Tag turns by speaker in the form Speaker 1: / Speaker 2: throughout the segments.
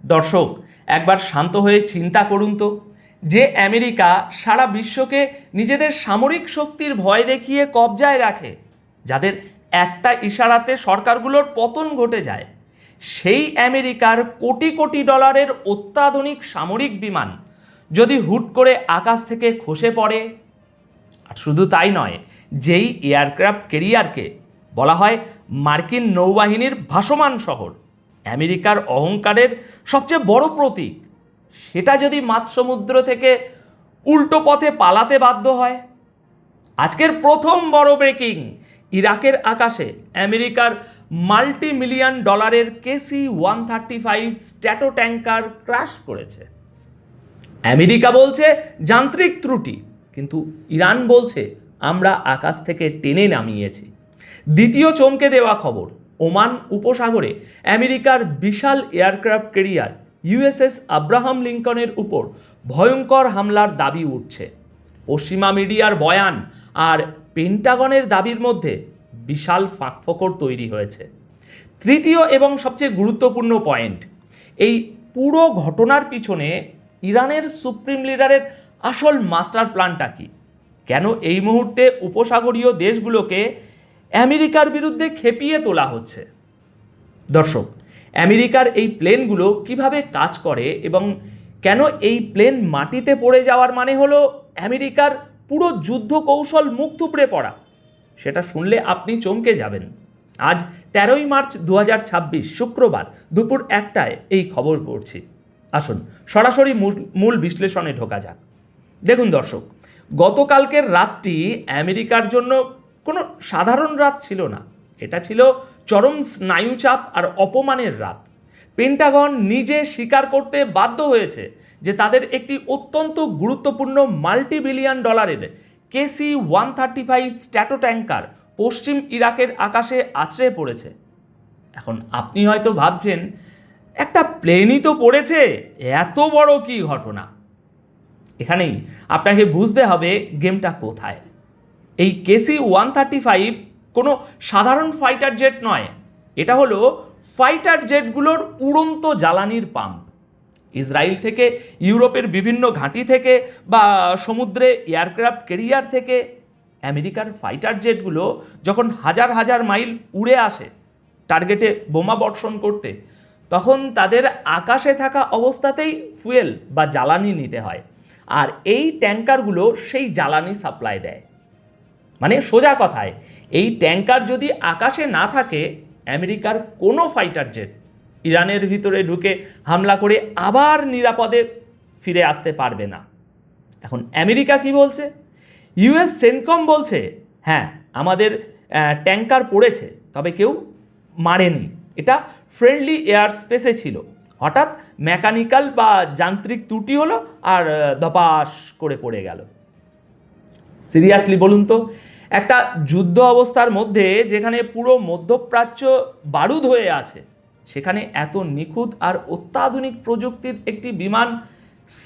Speaker 1: দর্শক, একবার শান্ত হয়ে চিন্তা করুন তো, যে আমেরিকা সারা বিশ্বকে নিজেদের সামরিক শক্তির ভয় দেখিয়ে কবজায় রাখে, যাদের একটা ইশারাতে সরকারগুলোর পতন ঘটে যায়, সেই আমেরিকার কোটি কোটি ডলারের অত্যাধুনিক সামরিক বিমান যদি হুট করে আকাশ থেকে খসে পড়ে, আর শুধু তাই নয়, যেই এয়ারক্রাফট ক্যারিয়ারকে বলা হয় মার্কিন নৌবাহিনীর ভাসমান শহর, আমেরিকার অহংকারের সবচেয়ে বড় প্রতীক, সেটা যদি মাঝ সমুদ্র থেকে উল্টো পথে পালাতে বাধ্য হয়। আজকের প্রথম বড় ব্রেকিং, ইরাকের আকাশে আমেরিকার মাল্টি মিলিয়ন ডলারের KC-135 স্ট্র্যাটো ট্যাঙ্কার ক্র্যাশ করেছে। আমেরিকা বলছে যান্ত্রিক ত্রুটি, কিন্তু ইরান বলছে আমরা আকাশ থেকে টেনে নামিয়েছি। দ্বিতীয় চমকে দেওয়া খবর, ওমান উপসাগরে আমেরিকার বিশাল এয়ারক্রাফট ক্যারিয়ার USS আব্রাহাম লিঙ্কনের উপর ভয়ঙ্কর হামলার দাবি উঠছে। পশ্চিমা মিডিয়ার বয়ান আর পেন্টাগনের দাবির মধ্যে বিশাল ফাঁকফোকর তৈরি হয়েছে। তৃতীয় এবং সবচেয়ে গুরুত্বপূর্ণ পয়েন্ট, এই পুরো ঘটনার পিছনে ইরানের সুপ্রিম লিডারের আসল মাস্টার প্ল্যানটা কি? কেন এই মুহূর্তে উপসাগরীয় দেশগুলোকে আমেরিকার বিরুদ্ধে খেপিয়ে তোলা হচ্ছে? দর্শক, আমেরিকার এই প্লেনগুলো কিভাবে কাজ করে এবং কেন এই প্লেন মাটিতে পড়ে যাওয়ার মানে হলো আমেরিকার পুরো যুদ্ধ কৌশল মুখ থুবড়ে পড়া, সেটা শুনলে আপনি চমকে যাবেন। আজ 13ই মার্চ 2026 শুক্রবার দুপুর 1টায় এই খবর পড়ছি। আসুন সরাসরি মূল বিশ্লেষণে ঢোকা যাক। দেখুন দর্শক, গতকালকের রাতটি আমেরিকার জন্য কোনো সাধারণ রাত ছিল না, এটা ছিল চরম স্নায়ুচাপ আর অপমানের রাত। পেন্টাগন নিজে স্বীকার করতে বাধ্য হয়েছে যে তাদের একটি অত্যন্ত গুরুত্বপূর্ণ মাল্টি বিলিয়ন ডলারের KC-135 স্ট্র্যাটো ট্যাঙ্কার পশ্চিম ইরাকের আকাশে আছড়ে পড়েছে। এখন আপনি হয়তো ভাবছেন, একটা প্লেনই তো পড়েছে, এত বড় কি ঘটনা? এখানেই আপনাকে বুঝতে হবে গেমটা কোথায়। এই KC-135 কোনো সাধারণ ফাইটার জেট নয়, এটা হলো ফাইটার জেটগুলোর উড়ন্ত জ্বালানির পাম্প। ইসরায়েল থেকে, ইউরোপের বিভিন্ন ঘাঁটি থেকে বা সমুদ্রে এয়ারক্রাফট ক্যারিয়ার থেকে আমেরিকার ফাইটার জেটগুলো যখন হাজার হাজার মাইল উড়ে আসে টার্গেটে বোমা বর্ষণ করতে, তখন তাদের আকাশে থাকা অবস্থাতেই ফুয়েল বা জ্বালানি নিতে হয়, আর এই ট্যাঙ্কারগুলো সেই জ্বালানি সাপ্লাই দেয়। মানে সোজা কথায়, এই ট্যাঙ্কার যদি আকাশে না থাকে, আমেরিকার কোনো ফাইটার জেট ইরানের ভিতরে ঢুকে হামলা করে আবার নিরাপদে ফিরে আসতে পারবে না। এখন আমেরিকা কি বলছে? US সেন্টকম বলছে, হ্যাঁ আমাদের ট্যাঙ্কার পড়েছে, তবে কেউ মারেনি, এটা ফ্রেন্ডলি এয়ার স্পেসে ছিল, হঠাৎ মেকানিক্যাল বা যান্ত্রিক ত্রুটি হলো আর ধপাস করে পড়ে গেল। সিরিয়াসলি বলুন তো, একটা যুদ্ধ অবস্থার মধ্যে যেখানে পুরো মধ্যপ্রাচ্য বারুদ হয়ে আছে, সেখানে এত নিখুঁত আর অত্যাধুনিক প্রযুক্তির একটি বিমান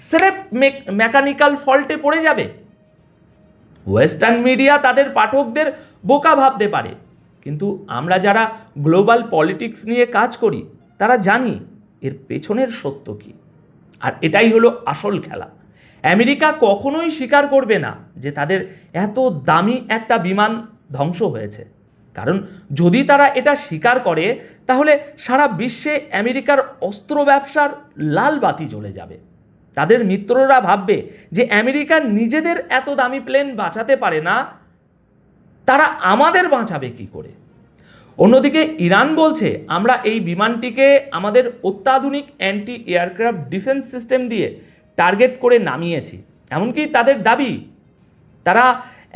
Speaker 1: স্রেফ মেকানিক্যাল ফল্টে পড়ে যাবে? ওয়েস্টার্ন মিডিয়া তাদের পাঠকদের বোকা ভাবতে পারে, কিন্তু আমরা যারা গ্লোবাল পলিটিক্স নিয়ে কাজ করি তারা জানি এর পেছনের সত্য কী। আর এটাই হলো আসল খেলা। আমেরিকা কখনোই স্বীকার করবে না যে তাদের এত দামি একটা বিমান ধ্বংস হয়েছে, কারণ যদি তারা এটা স্বীকার করে তাহলে সারা বিশ্বে আমেরিকার অস্ত্র ব্যবসার লাল বাতি জ্বলে যাবে। তাদের মিত্ররা ভাববে যে আমেরিকা নিজেদের এত দামি প্লেন বাঁচাতে পারে না, তারা আমাদের বাঁচাবে কি করে? অন্যদিকে ইরান বলছে, আমরা এই বিমানটিকে আমাদের অত্যাধুনিক অ্যান্টি এয়ারক্রাফট ডিফেন্স সিস্টেম দিয়ে টার্গেট করে নামিয়েছি। এমনকি তাদের দাবি তারা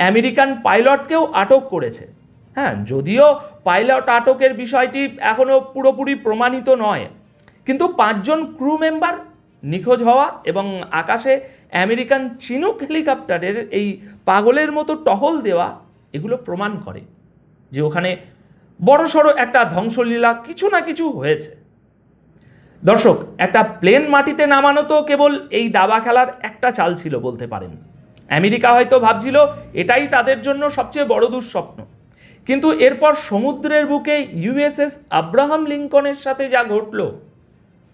Speaker 1: আমেরিকান পাইলটকেও আটক করেছে। হ্যাঁ, যদিও পাইলট আটকের বিষয়টি এখনও পুরোপুরি প্রমাণিত নয়, কিন্তু 5 জন ক্রু মেম্বার নিখোঁজ হওয়া এবং আকাশে আমেরিকান চিনুক হেলিকপ্টারের এই পাগলের মতো টহল দেওয়া, এগুলো প্রমাণ করে যে ওখানে বড়সড় একটা ধ্বংসলীলা কিছু না কিছু হয়েছে। দর্শক, একটা প্লেন মাটিতে নামানো তো কেবল এই দাবা খেলার একটা চাল ছিল বলতে পারেন। আমেরিকা হয়তো ভাবছিল এটাই তাদের জন্য সবচেয়ে বড় দুঃস্বপ্ন, কিন্তু এরপর সমুদ্রের বুকে USS আব্রাহাম লিঙ্কনের সাথে যা ঘটল,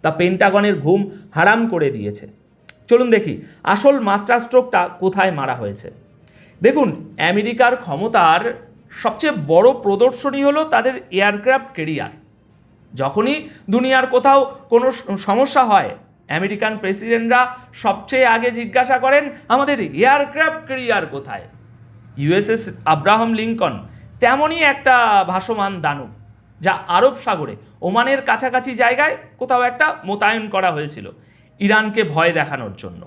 Speaker 1: তা পেন্টাগনের ঘুম হারাম করে দিয়েছে। চলুন দেখি আসল মাস্টার স্ট্রোকটা কোথায় মারা হয়েছে। দেখুন, আমেরিকার ক্ষমতার সবচেয়ে বড় প্রদর্শনী হলো তাদের এয়ারক্রাফট ক্যারিয়ার। যখনই দুনিয়ার কোথাও কোনো সমস্যা হয়, আমেরিকান প্রেসিডেন্টরা সবচেয়ে আগে জিজ্ঞাসা করেন আমাদের এয়ারক্রাফট ক্যারিয়ার কোথায়। ইউএসএস আব্রাহাম লিঙ্কন তেমনই একটা ভাসমান দানব, যা আরব সাগরে ওমানের কাছাকাছি জায়গায় কোথাও একটা মোতায়েন করা হয়েছিল ইরানকে ভয় দেখানোর জন্য।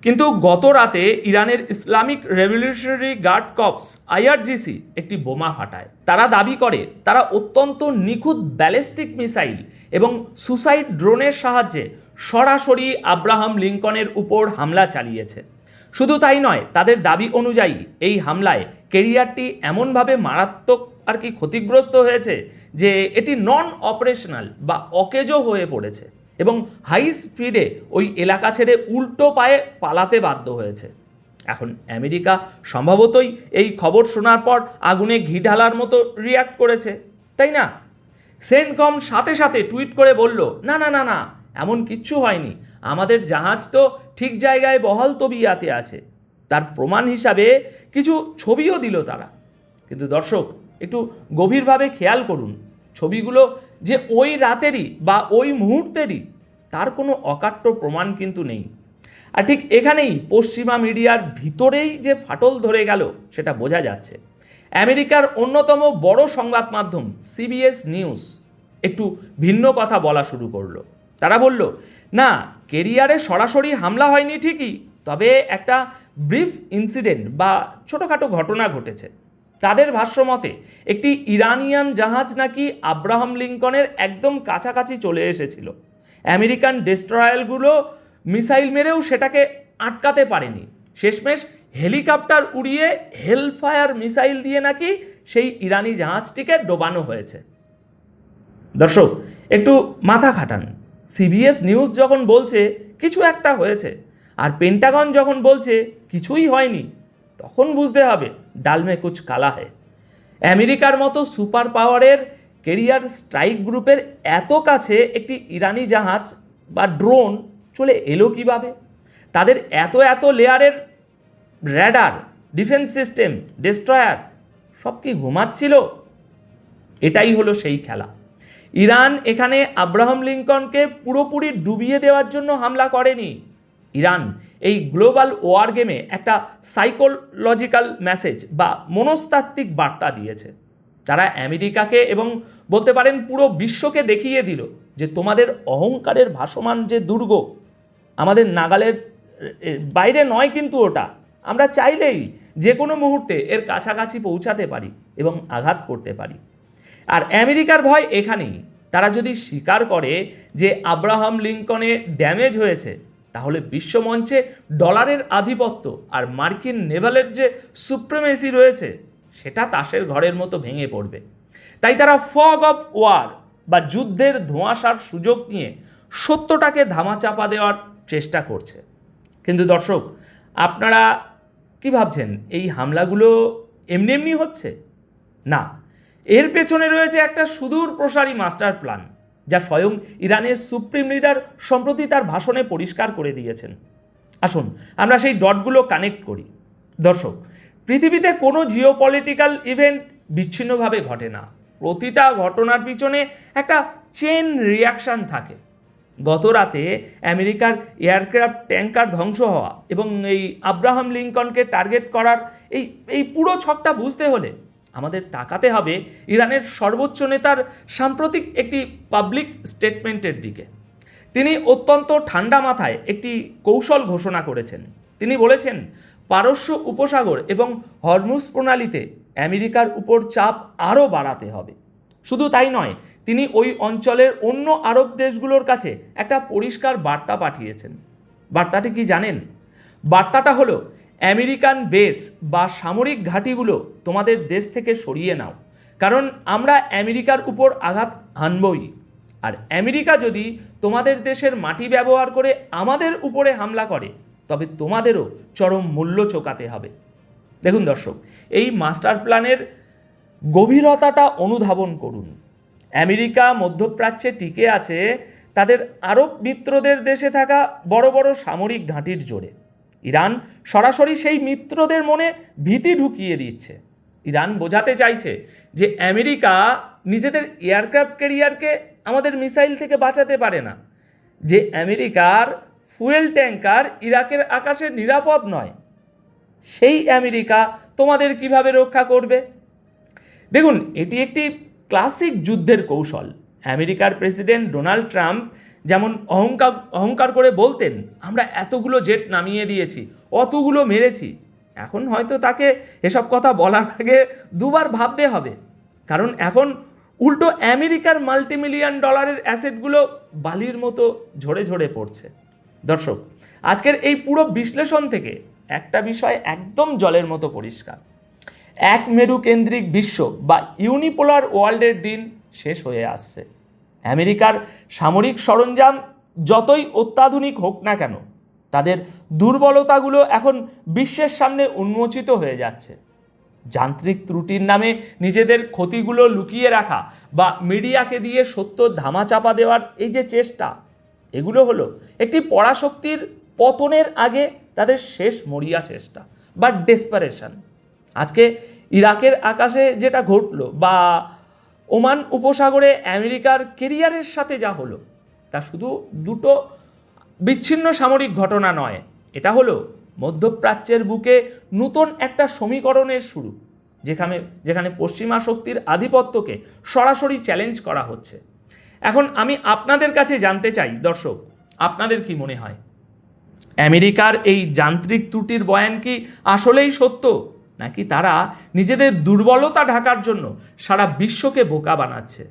Speaker 1: কিন্তু গত রাতে ইরানের Islamic revolutionary guard corps IRGC একটি বোমা ফাটায়। তারা দাবি করে তারা অত্যন্ত নিখুঁত ব্যালিস্টিক মিসাইল এবং সুসাইড ড্রোনের সাহায্যে সরাসরি আব্রাহাম লিঙ্কনের উপর হামলা চালিয়েছে। শুধু তাই নয়, তাদের দাবি অনুযায়ী এই হামলায় ক্যারিয়ারটি এমনভাবে মারাত্মক ক্ষতিগ্রস্ত হয়েছে যে এটি নন অপারেশনাল বা অকেজো হয়ে পড়েছে এবং হাই স্পিডে ওই এলাকা ছেড়ে উল্টো পায়ে পালাতে বাধ্য হয়েছে। এখন আমেরিকা সম্ভবতই এই খবর শোনার পর আগুনে ঘি ঢালার মতো রিয়্যাক্ট করেছে, তাই না? সেন্টকম সাথে সাথে টুইট করে বলল, না না না না, এমন কিচ্ছু হয়নি, আমাদের জাহাজ তো ঠিক জায়গায় বহাল তবিয়াতে আছে। তার প্রমাণ হিসাবে কিছু ছবিও দিল তারা। কিন্তু দর্শক, একটু গভীরভাবে খেয়াল করুন, ছবিগুলো যে ওই রাতেরই বা ওই মুহূর্তেরই তার কোনো অকাট্য প্রমাণ কিন্তু নেই। আর ঠিক এখানেই পশ্চিমা মিডিয়ার ভিতরেই যে ফাটল ধরে গেল সেটা বোঝা যাচ্ছে। আমেরিকার অন্যতম বড় সংবাদ মাধ্যম সিবিএস নিউজ একটু ভিন্ন কথা বলা শুরু করলো। তারা বলল, না, ক্যারিয়ারে সরাসরি হামলা হয়নি ঠিকই, তবে একটা ব্রিফ ইনসিডেন্ট বা ছোটোখাটো ঘটনা ঘটেছে। তাদের ভাষ্যমতে একটি ইরানিয়ান জাহাজ নাকি আব্রাহাম লিঙ্কনের একদম কাছাকাছি চলে এসেছিল। আমেরিকান ডেস্ট্রয়ারগুলো মিসাইল মেরেও সেটাকে আটকাতে পারেনি। শেষমেশ হেলিকপ্টার উড়িয়ে হেলফায়ার মিসাইল দিয়ে নাকি সেই ইরানি জাহাজটিকে ডোবানো হয়েছে। দর্শক, একটু মাথা খাটান। সিবিএস নিউজ যখন বলছে কিছু একটা হয়েছে আর পেন্টাগন যখন বলছে কিছুই হয়নি, তখন বুঝতে হবে ডাল মে কুছ কালা है। আমেরিকার মতো সুপার পাওয়ারের ক্যারিয়ার স্ট্রাইক গ্রুপের এত কাছে একটি ইরানি জাহাজ বা ড্রোন চলে এলো কিভাবে? তাদের এত এত লেয়ারের র্যাডার, ডিফেন্স সিস্টেম, ডেস্ট্রয়ার সব কি ঘুমাচ্ছিল? এটাই হলো সেই খেলা। ইরান এখানে আব্রাহাম লিঙ্কনকে পুরোপুরি ডুবিয়ে দেওয়ার জন্য হামলা করেনি। ইরান এই গ্লোবাল ওয়ার গেমে একটা সাইকোলজিক্যাল মেসেজ বা মনস্তাত্ত্বিক বার্তা দিয়েছে। তারা আমেরিকাকে এবং বলতে পারেন পুরো বিশ্বকে দেখিয়ে দিল যে তোমাদের অহংকারের ভাসমান যে দুর্গ আমাদের নাগালের বাইরে নয়, কিন্তু ওটা আমরা চাইলেই যে কোনো মুহূর্তে এর কাছাকাছি পৌঁছাতে পারি এবং আঘাত করতে পারি। আর আমেরিকার ভয় এখানেই, তারা যদি স্বীকার করে যে আব্রাহাম লিঙ্কনে ড্যামেজ হয়েছে, তাহলে বিশ্বমঞ্চে ডলারের আধিপত্য আর মার্কিন নেভালের যে সুপ্রিমেসি রয়েছে সেটা তাসের ঘরের মতো ভেঙে পড়বে। তাই তারা ফগ অফ ওয়ার বা যুদ্ধের ধোঁয়াশার সুযোগ নিয়ে সত্যটাকে ধামাচাপা দেওয়ার চেষ্টা করছে। কিন্তু দর্শক, আপনারা কি ভাবছেন এই হামলাগুলো এমনি এমনি হচ্ছে? না, এর পেছনে রয়েছে একটা সুদূর প্রসারী মাস্টার প্ল্যান, যা স্বয়ং ইরানের সুপ্রিম লিডার সম্প্রতি তার ভাষণে পরিষ্কার করে দিয়েছেন। আসুন আমরা সেই ডটগুলো কানেক্ট করি। দর্শক, পৃথিবীতে কোনো জিওপলিটিক্যাল ইভেন্ট বিচ্ছিন্নভাবে ঘটে না। প্রতিটা ঘটনার পিছনে একটা চেন রিয়াকশান থাকে। গত রাতে আমেরিকার এয়ারক্রাফট ট্যাঙ্কার ধ্বংস হওয়া এবং এই আব্রাহাম লিঙ্কনকে টার্গেট করার এই পুরো ছকটা বুঝতে হলে আমাদের তাকাতে হবে ইরানের সর্বোচ্চ নেতার সাম্প্রতিক একটি পাবলিক স্টেটমেন্টের দিকে। তিনি অত্যন্ত ঠান্ডা মাথায় একটি কৌশল ঘোষণা করেছেন। তিনি বলেছেন, পারস্য উপসাগর এবং হরমুজ প্রণালীতে আমেরিকার উপর চাপ আরও বাড়াতে হবে। শুধু তাই নয়, তিনি ওই অঞ্চলের অন্য আরব দেশগুলোর কাছে একটা পরিষ্কার বার্তা পাঠিয়েছেন। বার্তাটি কি জানেন? বার্তাটা হলো, আমেরিকান বেস বা সামরিক ঘাঁটিগুলো তোমাদের দেশ থেকে সরিয়ে নাও, কারণ আমরা আমেরিকার উপর আঘাত হানবই। আর আমেরিকা যদি তোমাদের দেশের মাটি ব্যবহার করে আমাদের উপরে হামলা করে, তবে তোমাদেরও চরম মূল্য চোকাতে হবে। দেখুন দর্শক, এই মাস্টার প্ল্যানের গভীরতাটা অনুধাবন করুন। আমেরিকা মধ্যপ্রাচ্যে টিকে আছে তাদের আরব মিত্রদের দেশে থাকা বড় বড় সামরিক ঘাঁটির জোরে। ইরান সরাসরি সেই মিত্রদের মনে ভীতি ঢুকিয়ে দিচ্ছে। ইরান বোঝাতে চাইছে যে আমেরিকা নিজেদের এয়ারক্রাফট ক্যারিয়ারকে আমাদের মিসাইল থেকে বাঁচাতে পারে না, যে আমেরিকার ফুয়েল ট্যাঙ্কার ইরাকের আকাশে নিরাপদ নয়। সেই আমেরিকা তোমাদের কিভাবে রক্ষা করবে? দেখুন, এটি একটি ক্লাসিক যুদ্ধের কৌশল। আমেরিকার প্রেসিডেন্ট ডোনাল্ড ট্রাম্প যেমন অহংকার করে বলতেন, আমরা এতগুলো জেট নামিয়ে দিয়েছি, অতগুলো মেরেছি। এখন হয়তো তাকে এসব কথা বলার আগে দুবার ভাবতে হবে, কারণ এখন উল্টো আমেরিকার মাল্টিমিলিয়ন ডলারের অ্যাসেটগুলো বালির মতো ঝরে ঝরে পড়ছে। দর্শক, আজকের এই পুরো বিশ্লেষণ থেকে একটা বিষয় একদম জলের মতো পরিষ্কার। এক মেরু কেন্দ্রিক বিশ্ব বা ইউনিপোলার ওয়ার্ল্ডের দিন শেষ হয়ে আসছে। আমেরিকার সামরিক সরঞ্জাম যতই অত্যাধুনিক হোক না কেন, তাদের দুর্বলতাগুলো এখন বিশ্বের সামনে উন্মোচিত হয়ে যাচ্ছে। যান্ত্রিক ত্রুটির নামে নিজেদের ক্ষতিগুলো লুকিয়ে রাখা বা মিডিয়াকে দিয়ে সত্য ধামাচাপা দেওয়ার এই যে চেষ্টা, এগুলো হলো একটি পরাশক্তির পতনের আগে তাদের শেষ মরিয়া চেষ্টা বা ডেসপারেশন। আজকে ইরাকের আকাশে যেটা ঘটল বা ওমান উপসাগরে আমেরিকার কেরিয়ারের সাথে যা হলো, তা শুধু দুটো বিচ্ছিন্ন সামরিক ঘটনা নয়, এটা হলো মধ্যপ্রাচ্যের বুকে নতুন একটা সমীকরণের শুরু, যেখানে পশ্চিমা শক্তির আধিপত্যকে সরাসরি চ্যালেঞ্জ করা হচ্ছে। এখন আমি আপনাদের কাছে জানতে চাই, দর্শক, আপনাদের কি মনে হয় আমেরিকার এই যান্ত্রিক ত্রুটির বয়ান কি আসলেই সত্য, নাকি তারা নিজেদের দুর্বলতা ঢাকার জন্য সারা বিশ্বকে বোকা বানাচ্ছে?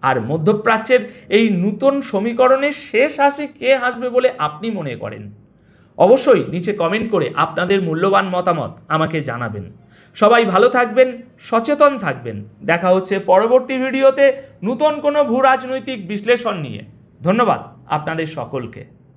Speaker 1: আর মধ্যপ্রাচ্যের এই নতুন সমীকরণের শেষ হাসি কে হাসবে বলে আপনি মনে করেন? অবশ্যই নিচে কমেন্ট করে আপনাদের মূল্যবান মতামত আমাকে জানাবেন। সবাই ভালো থাকবেন, সচেতন থাকবেন। দেখা হচ্ছে পরবর্তী ভিডিওতে নতুন কোনো ভূ রাজনৈতিক বিশ্লেষণ নিয়ে। ধন্যবাদ আপনাদের সকলকে।